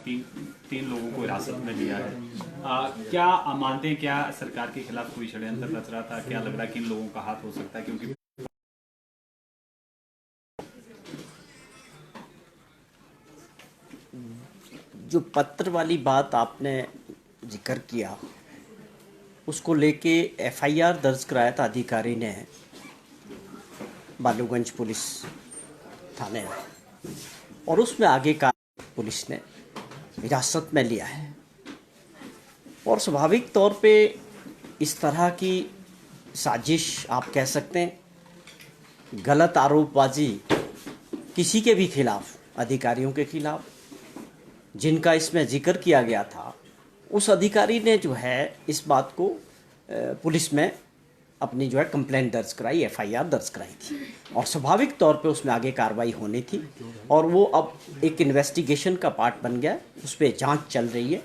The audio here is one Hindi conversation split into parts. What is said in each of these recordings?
तीन लोगों को हिरासत में लिया है। क्या मानते हैं, क्या सरकार के खिलाफ कोई षड्यंत्र रच रहा था? क्या लग रहा है कि इन लोगों का हाथ हो सकता है? क्योंकि जो पत्र वाली बात आपने जिक्र किया, उसको लेके एफआईआर दर्ज कराया था अधिकारी ने बालूगंज पुलिस थाने में, और उसमें आगे का पुलिस ने हिरासत में लिया है। और स्वाभाविक तौर पे इस तरह की साजिश, आप कह सकते हैं गलत आरोपबाजी, किसी के भी खिलाफ, अधिकारियों के खिलाफ जिनका इसमें जिक्र किया गया था, उस अधिकारी ने जो है इस बात को पुलिस में अपनी जो है कंप्लेंट दर्ज कराई, एफआईआर दर्ज कराई थी, और स्वाभाविक तौर पे उसमें आगे कार्रवाई होनी थी। और वो अब एक इन्वेस्टिगेशन का पार्ट बन गया, उस पर जांच चल रही है।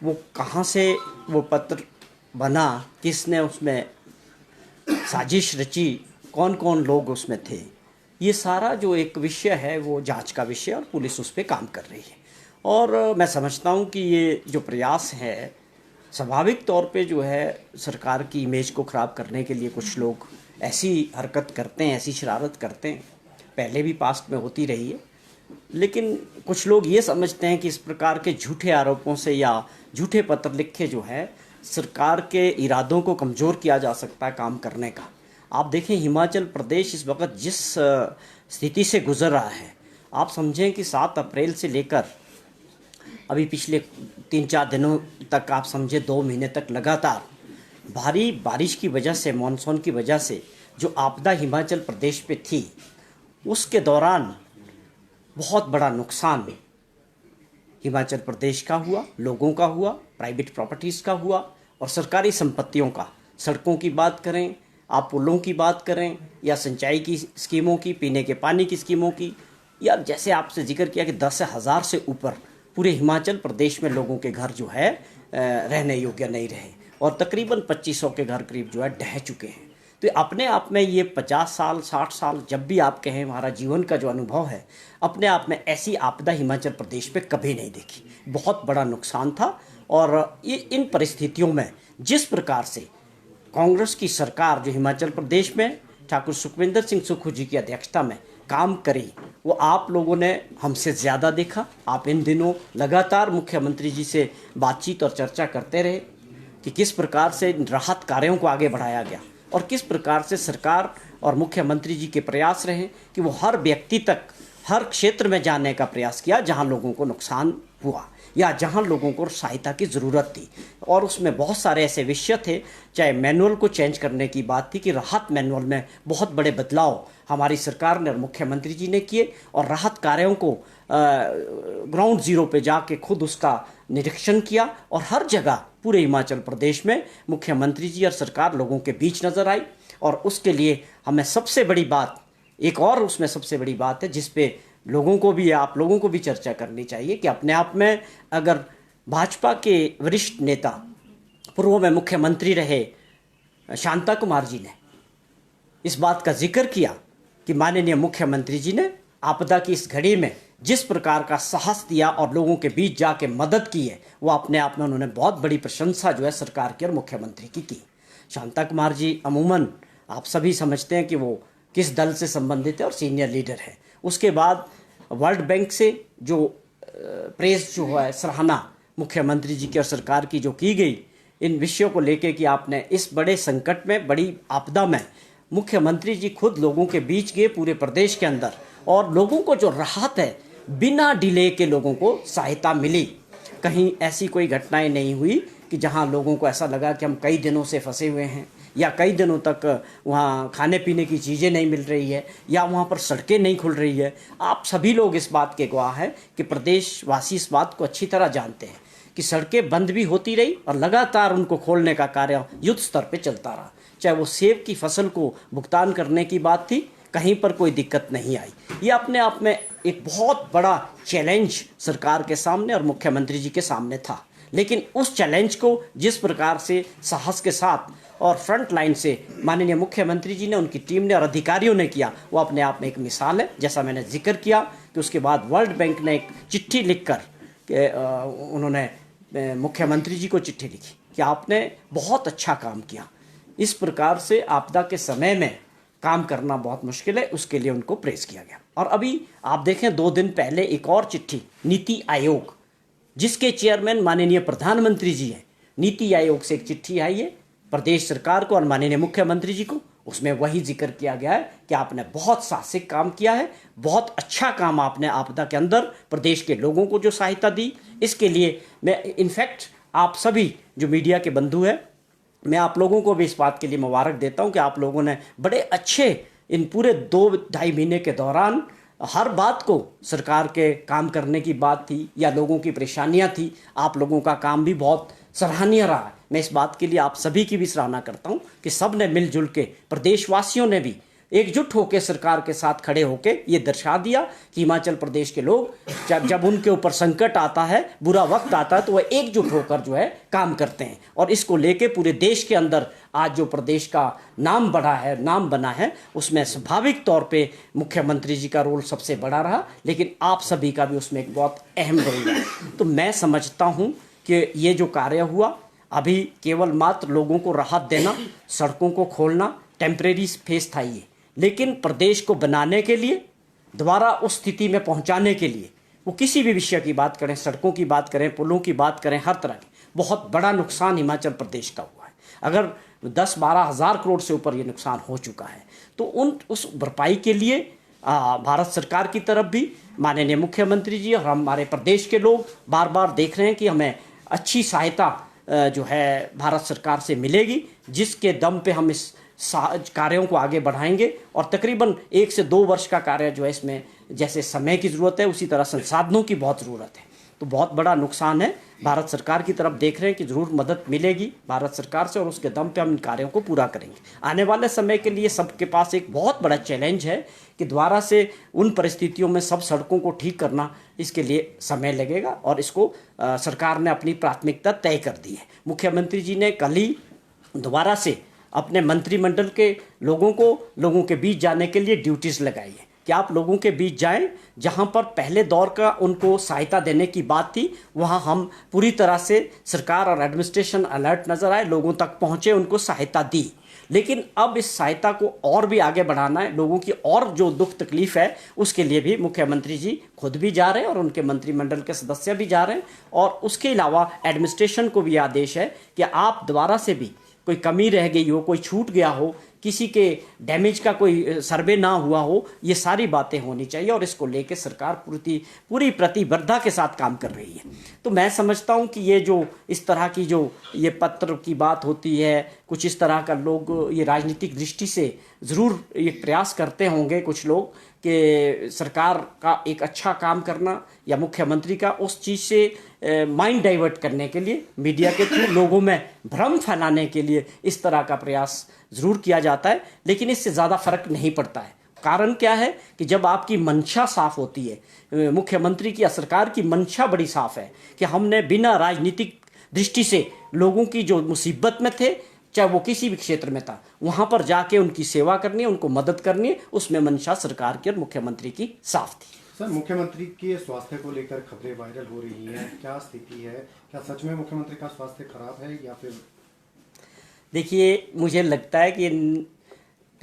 वो कहाँ से वो पत्र बना, किसने उसमें साजिश रची, कौन कौन लोग उसमें थे, ये सारा जो एक विषय है वो जांच का विषय, और पुलिस उस पर काम कर रही है। और मैं समझता हूँ कि ये जो प्रयास है, स्वाभाविक तौर पे जो है सरकार की इमेज को ख़राब करने के लिए कुछ लोग ऐसी हरकत करते हैं, ऐसी शरारत करते हैं, पहले भी पास्ट में होती रही है। लेकिन कुछ लोग ये समझते हैं कि इस प्रकार के झूठे आरोपों से या झूठे पत्र लिख के जो है सरकार के इरादों को कमज़ोर किया जा सकता है काम करने का। आप देखें, हिमाचल प्रदेश इस वक्त जिस स्थिति से गुजर रहा है, आप समझें कि 7 अप्रैल से लेकर अभी पिछले 3-4 दिनों तक, आप समझे 2 महीने तक लगातार भारी बारिश की वजह से, मानसून की वजह से जो आपदा हिमाचल प्रदेश पे थी, उसके दौरान बहुत बड़ा नुकसान हिमाचल प्रदेश का हुआ, लोगों का हुआ, प्राइवेट प्रॉपर्टीज़ का हुआ, और सरकारी संपत्तियों का। सड़कों की बात करें, आप पुलों की बात करें, या सिंचाई की स्कीमों की, पीने के पानी की स्कीमों की, या जैसे आपसे जिक्र किया कि 10,000 से ऊपर पूरे हिमाचल प्रदेश में लोगों के घर जो है रहने योग्य नहीं रहे, और तकरीबन 2500 के घर करीब जो है ढह चुके हैं। तो अपने आप में ये 50 साल 60 साल जब भी आप कहें, हमारा जीवन का जो अनुभव है, अपने आप में ऐसी आपदा हिमाचल प्रदेश पे कभी नहीं देखी। बहुत बड़ा नुकसान था। और ये इन परिस्थितियों में जिस प्रकार से कांग्रेस की सरकार जो हिमाचल प्रदेश में ठाकुर सुखविंदर सिंह सुक्खू जी की अध्यक्षता में काम करी, वो आप लोगों ने हमसे ज़्यादा देखा। आप इन दिनों लगातार मुख्यमंत्री जी से बातचीत और चर्चा करते रहे कि किस प्रकार से राहत कार्यों को आगे बढ़ाया गया, और किस प्रकार से सरकार और मुख्यमंत्री जी के प्रयास रहे कि वो हर व्यक्ति तक, हर क्षेत्र में जाने का प्रयास किया जहां लोगों को नुकसान हुआ या जहां लोगों को सहायता की ज़रूरत थी। और उसमें बहुत सारे ऐसे विषय थे, चाहे मैनुअल को चेंज करने की बात थी कि राहत मैनुअल में बहुत बड़े बदलाव हमारी सरकार ने और मुख्यमंत्री जी ने किए, और राहत कार्यों को ग्राउंड ज़ीरो पे जाके खुद उसका निरीक्षण किया, और हर जगह पूरे हिमाचल प्रदेश में मुख्यमंत्री जी और सरकार लोगों के बीच नज़र आई। और उसके लिए हमें सबसे बड़ी बात, एक और उसमें सबसे बड़ी बात है जिस पे लोगों को भी, आप लोगों को भी चर्चा करनी चाहिए कि अपने आप में अगर भाजपा के वरिष्ठ नेता, पूर्व में मुख्यमंत्री रहे शांता कुमार जी ने इस बात का जिक्र किया कि माननीय मुख्यमंत्री जी ने आपदा की इस घड़ी में जिस प्रकार का साहस दिया और लोगों के बीच जाके मदद की है, वो अपने आप में उन्होंने बहुत बड़ी प्रशंसा जो है सरकार की और मुख्यमंत्री की। शांता कुमार जी अमूमन आप सभी समझते हैं कि वो किस दल से संबंधित है और सीनियर लीडर है। उसके बाद वर्ल्ड बैंक से जो प्रेस जो है, सराहना मुख्यमंत्री जी की और सरकार की जो की गई इन विषयों को लेके कि आपने इस बड़े संकट में, बड़ी आपदा में मुख्यमंत्री जी खुद लोगों के बीच गए पूरे प्रदेश के अंदर, और लोगों को जो राहत है, बिना डिले के लोगों को सहायता मिली। कहीं ऐसी कोई घटनाएं नहीं हुई कि जहां लोगों को ऐसा लगा कि हम कई दिनों से फंसे हुए हैं, या कई दिनों तक वहाँ खाने पीने की चीज़ें नहीं मिल रही है, या वहाँ पर सड़कें नहीं खुल रही है। आप सभी लोग इस बात के गवाह हैं कि प्रदेशवासी इस बात को अच्छी तरह जानते हैं कि सड़कें बंद भी होती रही और लगातार उनको खोलने का कार्य युद्ध स्तर पे चलता रहा। चाहे वो सेब की फसल को भुगतान करने की बात थी, कहीं पर कोई दिक्कत नहीं आई। ये अपने आप में एक बहुत बड़ा चैलेंज सरकार के सामने और मुख्यमंत्री जी के सामने था। लेकिन उस चैलेंज को जिस प्रकार से साहस के साथ और फ्रंट लाइन से माननीय मुख्यमंत्री जी ने, उनकी टीम ने और अधिकारियों ने किया, वो अपने आप में एक मिसाल है। जैसा मैंने जिक्र किया कि उसके बाद वर्ल्ड बैंक ने एक चिट्ठी लिखकर कि उन्होंने मुख्यमंत्री जी को चिट्ठी लिखी कि आपने बहुत अच्छा काम किया, इस प्रकार से आपदा के समय में काम करना बहुत मुश्किल है, उसके लिए उनको प्रेस किया गया। और अभी आप देखें 2 दिन पहले एक और चिट्ठी नीति आयोग, जिसके चेयरमैन माननीय प्रधानमंत्री जी हैं, नीति आयोग से एक चिट्ठी आई है प्रदेश सरकार को और माननीय मुख्यमंत्री जी को। उसमें वही जिक्र किया गया है कि आपने बहुत साहसिक काम किया है, बहुत अच्छा काम आपने आपदा के अंदर प्रदेश के लोगों को जो सहायता दी, इसके लिए मैं इनफैक्ट आप सभी जो मीडिया के बंधु हैं, मैं आप लोगों को भी इस बात के लिए मुबारक देता हूं कि आप लोगों ने बड़े अच्छे इन पूरे 2-2.5 महीने के दौरान हर बात को, सरकार के काम करने की बात थी या लोगों की परेशानियां थी, आप लोगों का काम भी बहुत सराहनीय रहा है। मैं इस बात के लिए आप सभी की भी सराहना करता हूं कि सब ने मिलजुल के, प्रदेशवासियों ने भी एकजुट होकर सरकार के साथ खड़े होकर ये दर्शा दिया कि हिमाचल प्रदेश के लोग जब उनके ऊपर संकट आता है, बुरा वक्त आता है, तो वह एकजुट होकर जो है काम करते हैं। और इसको लेके पूरे देश के अंदर आज जो प्रदेश का नाम बढ़ा है, नाम बना है, उसमें स्वाभाविक तौर पे मुख्यमंत्री जी का रोल सबसे बड़ा रहा, लेकिन आप सभी का भी उसमें एक बहुत अहम रोल रहा। तो मैं समझता हूँ कि ये जो कार्य हुआ, अभी केवल मात्र लोगों को राहत देना, सड़कों को खोलना टेम्परेरी फेस था ये, लेकिन प्रदेश को बनाने के लिए, दोबारा उस स्थिति में पहुंचाने के लिए, वो किसी भी विषय की बात करें, सड़कों की बात करें, पुलों की बात करें, हर तरह की बहुत बड़ा नुकसान हिमाचल प्रदेश का हुआ है। अगर 10-12 हज़ार करोड़ से ऊपर ये नुकसान हो चुका है, तो उस भरपाई के लिए भारत सरकार की तरफ भी माननीय मुख्यमंत्री जी और हमारे प्रदेश के लोग बार बार देख रहे हैं कि हमें अच्छी सहायता जो है भारत सरकार से मिलेगी, जिसके दम पे हम इस कार्यों को आगे बढ़ाएंगे। और तकरीबन 1 से 2 वर्ष का कार्य जो है, इसमें जैसे समय की ज़रूरत है, उसी तरह संसाधनों की बहुत ज़रूरत है। तो बहुत बड़ा नुकसान है, भारत सरकार की तरफ देख रहे हैं कि ज़रूर मदद मिलेगी भारत सरकार से, और उसके दम पे हम इन कार्यों को पूरा करेंगे। आने वाले समय के लिए सबके पास एक बहुत बड़ा चैलेंज है कि दोबारा से उन परिस्थितियों में सब सड़कों को ठीक करना, इसके लिए समय लगेगा, और इसको सरकार ने अपनी प्राथमिकता तय कर दी है। मुख्यमंत्री जी ने कल ही दोबारा से अपने मंत्रिमंडल के लोगों के बीच जाने के लिए ड्यूटीज़ लगाई है कि आप लोगों के बीच जाएं, जहां पर पहले दौर का उनको सहायता देने की बात थी, वहां हम पूरी तरह से सरकार और एडमिनिस्ट्रेशन अलर्ट नज़र आए, लोगों तक पहुंचे, उनको सहायता दी। लेकिन अब इस सहायता को और भी आगे बढ़ाना है, लोगों की और जो दुख तकलीफ है, उसके लिए भी मुख्यमंत्री जी खुद भी जा रहे हैं और उनके मंत्रिमंडल के सदस्य भी जा रहे हैं। और उसके अलावा एडमिनिस्ट्रेशन को भी आदेश है कि आप दोबारा से भी कोई कमी रह गई हो, कोई छूट गया हो, किसी के डैमेज का कोई सर्वे ना हुआ हो, ये सारी बातें होनी चाहिए, और इसको लेके सरकार पूरी प्रतिबद्धता के साथ काम कर रही है। तो मैं समझता हूँ कि ये जो इस तरह की जो ये पत्र की बात होती है, कुछ इस तरह का लोग ये राजनीतिक दृष्टि से ज़रूर ये प्रयास करते होंगे कुछ लोग कि सरकार का एक अच्छा काम करना या मुख्यमंत्री का, उस चीज़ से माइंड डाइवर्ट करने के लिए मीडिया के थ्रू लोगों में भ्रम फैलाने के लिए इस तरह का प्रयास ज़रूर किया जाता है, लेकिन इससे ज़्यादा फर्क नहीं पड़ता है। कारण क्या है कि जब आपकी मंशा साफ होती है, मुख्यमंत्री की या सरकार की मंशा बड़ी साफ है कि हमने बिना राजनीतिक दृष्टि से लोगों की जो मुसीबत में थे, चाहे वो किसी भी क्षेत्र में था, वहां पर जाके उनकी सेवा करनी है, उनको मदद करनी है, उसमें मंशा सरकार की और मुख्यमंत्री की साफ थी। सर, मुख्यमंत्री के स्वास्थ्य को लेकर खबरें वायरल हो रही हैं, क्या स्थिति है? क्या सच में मुख्यमंत्री का स्वास्थ्य खराब है या फिर? देखिए, मुझे लगता है कि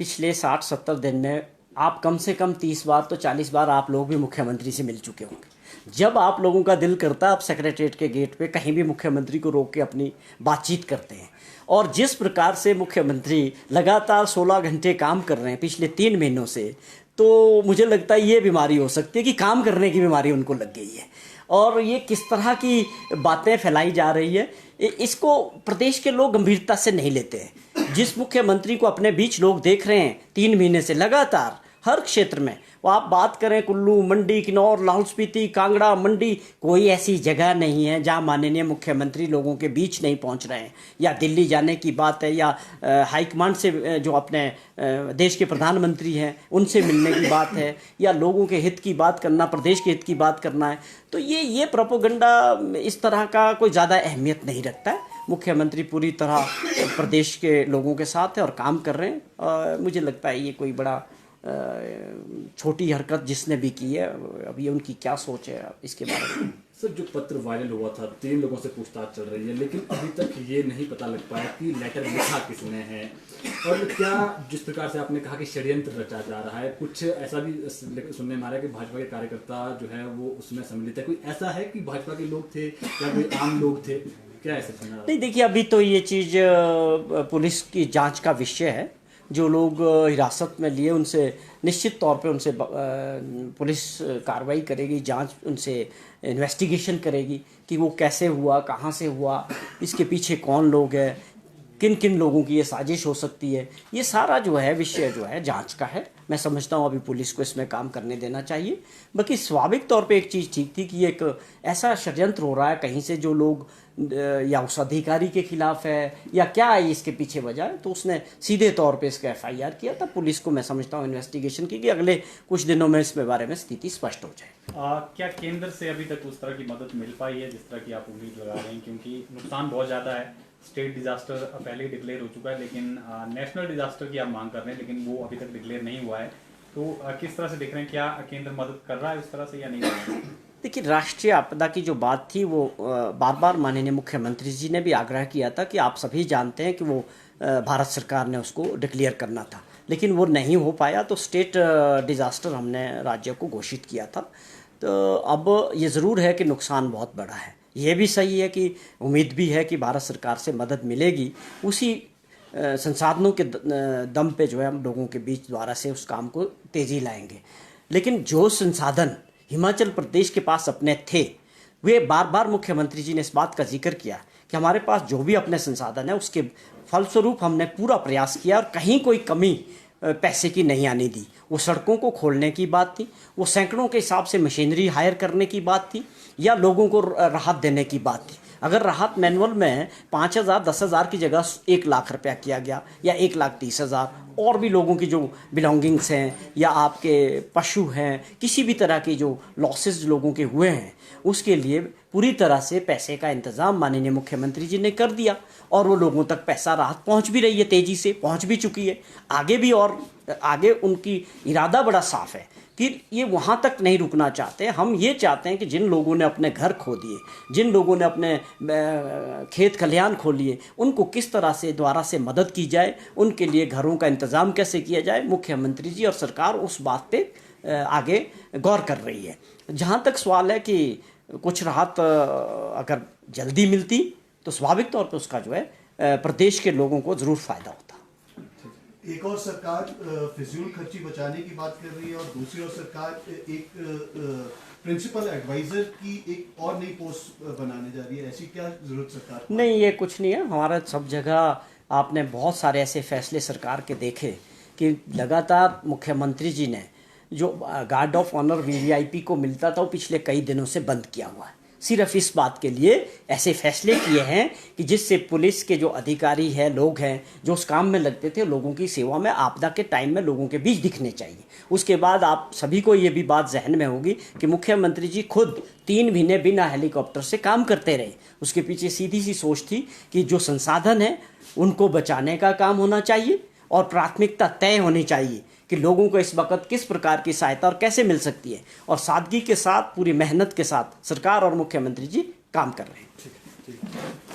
पिछले 60-70 दिन में आप कम से कम 30 बार तो 40 बार आप लोग भी मुख्यमंत्री से मिल चुके होंगे। जब आप लोगों का दिल करता है, आप सेक्रेटरीट के गेट पे कहीं भी मुख्यमंत्री को रोक के अपनी बातचीत करते हैं। और जिस प्रकार से मुख्यमंत्री लगातार 16 घंटे काम कर रहे हैं पिछले 3 महीनों से, तो मुझे लगता है ये बीमारी हो सकती है कि काम करने की बीमारी उनको लग गई है। और ये किस तरह की बातें फैलाई जा रही है, इसको प्रदेश के लोग गंभीरता से नहीं लेते हैं। जिस मुख्यमंत्री को अपने बीच लोग देख रहे हैं 3 महीने से लगातार हर क्षेत्र में, वो आप बात करें कुल्लू, मंडी, किन्नौर, लाहौल स्पीति, कांगड़ा, मंडी, कोई ऐसी जगह नहीं है जहां माननीय मुख्यमंत्री लोगों के बीच नहीं पहुंच रहे हैं। या दिल्ली जाने की बात है, या हाईकमांड से जो अपने देश के प्रधानमंत्री हैं उनसे मिलने की बात है, या लोगों के हित की बात करना, प्रदेश के हित की बात करना है, तो ये प्रोपोगंडा इस तरह का कोई ज़्यादा अहमियत नहीं रखता है। मुख्यमंत्री पूरी तरह प्रदेश के लोगों के साथ है और काम कर रहे हैं। मुझे लगता है ये कोई बड़ा छोटी हरकत जिसने भी की है, अब ये उनकी क्या सोच है इसके बारे में। सर जो पत्र वायरल हुआ था 3 लोगों से पूछताछ चल रही है, लेकिन अभी तक ये नहीं पता लग पाया कि लेटर लिखा किसने है और क्या जिस प्रकार से आपने कहा कि षड्यंत्र रचा जा रहा है, कुछ ऐसा भी सुनने में आ रहा है कि भाजपा के कार्यकर्ता जो है वो उसमें सम्मिलित है। कोई ऐसा है कि भाजपा के लोग थे या कोई आम लोग थे, क्या ऐसा सुना? नहीं, देखिए अभी तो ये चीज़ पुलिस की जांच का विषय है। जो लोग हिरासत में लिए उनसे निश्चित तौर पे उनसे पुलिस कार्रवाई करेगी, जांच उनसे इन्वेस्टिगेशन करेगी कि वो कैसे हुआ, कहाँ से हुआ, इसके पीछे कौन लोग हैं, किन किन लोगों की ये साजिश हो सकती है। ये सारा जो है विषय जो है जांच का है। मैं समझता हूँ अभी पुलिस को इसमें काम करने देना चाहिए। बाकी स्वाभाविक तौर पे एक चीज़ ठीक थी कि एक ऐसा षड्यंत्र हो रहा है कहीं से, जो लोग या उस अधिकारी के खिलाफ है या क्या है इसके पीछे वजह है, तो उसने सीधे तौर पे इसका FIR किया था। पुलिस को मैं समझता हूँ इन्वेस्टिगेशन की कि अगले कुछ दिनों में इसके बारे में स्थिति स्पष्ट हो जाए। क्या केंद्र से अभी तक उस तरह की मदद मिल पाई है जिस तरह की आप उम्मीद लगा रहे हैं? क्योंकि नुकसान बहुत ज़्यादा है, स्टेट डिजास्टर पहले ही डिक्लेयर हो चुका है, लेकिन नेशनल डिजास्टर की आप मांग कर रहे हैं, लेकिन वो अभी तक डिक्लेयर नहीं हुआ है। तो किस तरह से देख रहे हैं, क्या केंद्र मदद कर रहा है उस तरह से या नहीं कर रहा है? देखिए, राष्ट्रीय आपदा की जो बात थी वो बार बार माननीय मुख्यमंत्री जी ने भी आग्रह किया था कि आप सभी जानते हैं कि वो भारत सरकार ने उसको डिक्लेयर करना था, लेकिन वो नहीं हो पाया। तो स्टेट डिज़ास्टर हमने राज्य को घोषित किया था। तो अब ये ज़रूर है कि नुकसान बहुत बड़ा है, ये भी सही है कि उम्मीद भी है कि भारत सरकार से मदद मिलेगी। उसी संसाधनों के दम पे जो है हम लोगों के बीच द्वारा से उस काम को तेज़ी लाएंगे। लेकिन जो संसाधन हिमाचल प्रदेश के पास अपने थे, वे बार बार मुख्यमंत्री जी ने इस बात का जिक्र किया कि हमारे पास जो भी अपने संसाधन है उसके फलस्वरूप हमने पूरा प्रयास किया और कहीं कोई कमी पैसे की नहीं आने दी। वो सड़कों को खोलने की बात थी, वो सैकड़ों के हिसाब से मशीनरी हायर करने की बात थी, या लोगों को राहत देने की बात थी। अगर राहत मैनुअल में 5,000 10,000 की जगह 1 लाख रुपया किया गया या 1,30,000, और भी लोगों की जो बिलोंगिंग्स हैं या आपके पशु हैं, किसी भी तरह की जो लॉसेस लोगों के हुए हैं, उसके लिए पूरी तरह से पैसे का इंतज़ाम माननीय मुख्यमंत्री जी ने कर दिया और वो लोगों तक पैसा राहत पहुंच भी रही है, तेज़ी से पहुंच भी चुकी है। आगे भी, और आगे उनकी इरादा बड़ा साफ है कि ये वहाँ तक नहीं रुकना चाहते। हम ये चाहते हैं कि जिन लोगों ने अपने घर खो दिए, जिन लोगों ने अपने खेत खलिहान खो लिए, उनको किस तरह से द्वारा से मदद की जाए, उनके लिए घरों का इंतज़ाम कैसे किया जाए। मुख्यमंत्री जी और सरकार उस बात पे आगे गौर कर रही है। जहाँ तक सवाल है कि कुछ राहत अगर जल्दी मिलती तो स्वाभाविक तौर पर उसका जो है प्रदेश के लोगों को ज़रूर फ़ायदा होता। एक और सरकार फिजूल खर्ची बचाने की बात कर रही है और दूसरी ओर सरकार एक प्रिंसिपल एडवाइजर की एक और नई पोस्ट बनाने जा रही है। ऐसी क्या जरूरत सरकार को? नहीं, ये कुछ नहीं है। हमारा सब जगह आपने बहुत सारे ऐसे फैसले सरकार के देखे कि लगातार मुख्यमंत्री जी ने जो गार्ड ऑफ ऑनर VVIP को मिलता था वो पिछले कई दिनों से बंद किया हुआ है। सिर्फ इस बात के लिए ऐसे फैसले किए हैं कि जिससे पुलिस के जो अधिकारी हैं, लोग हैं जो उस काम में लगते थे, लोगों की सेवा में आपदा के टाइम में लोगों के बीच दिखने चाहिए। उसके बाद आप सभी को ये भी बात जहन में होगी कि मुख्यमंत्री जी खुद 3 महीने बिना हेलीकॉप्टर से काम करते रहे। उसके पीछे सीधी सी सोच थी कि जो संसाधन है उनको बचाने का काम होना चाहिए और प्राथमिकता तय होनी चाहिए कि लोगों को इस वक्त किस प्रकार की सहायता और कैसे मिल सकती है। और सादगी के साथ, पूरी मेहनत के साथ सरकार और मुख्यमंत्री जी काम कर रहे हैं। ठीक है।